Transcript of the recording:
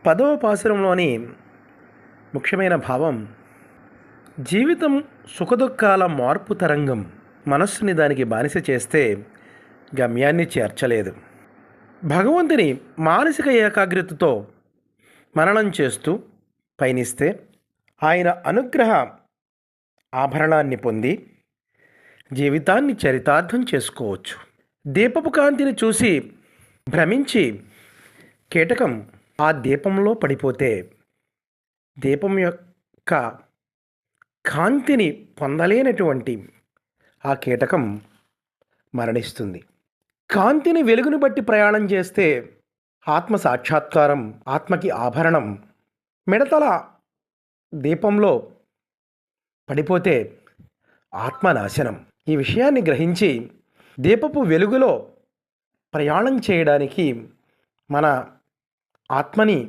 పదవ పాసురంలోని ముఖ్యమైన భావం, జీవితం సుఖదుఖాల మార్పు తరంగం. మనస్సుని దానికి బానిస చేస్తే గమ్యాన్ని చేర్చలేదు. భగవంతుని మానసిక ఏకాగ్రతతో మననం చేస్తూ పయనిస్తే ఆయన అనుగ్రహ ఆభరణాన్ని పొంది జీవితాన్ని చరితార్థం చేసుకోవచ్చు. దీపపు కాంతిని చూసి భ్రమించి కీటకం ఆ దీపంలో పడిపోతే దీపం యొక్క కాంతిని పొందలేనటువంటి ఆ కీటకం మరణిస్తుంది. కాంతిని వెలుగును బట్టి ప్రయాణం చేస్తే ఆత్మ సాక్షాత్కారం, ఆత్మకి ఆభరణం. మిడతల దీపంలో పడిపోతే ఆత్మనాశనం. ఈ విషయాన్ని గ్రహించి దీపపు వెలుగులో ప్రయాణం చేయడానికి మన ఆత్మని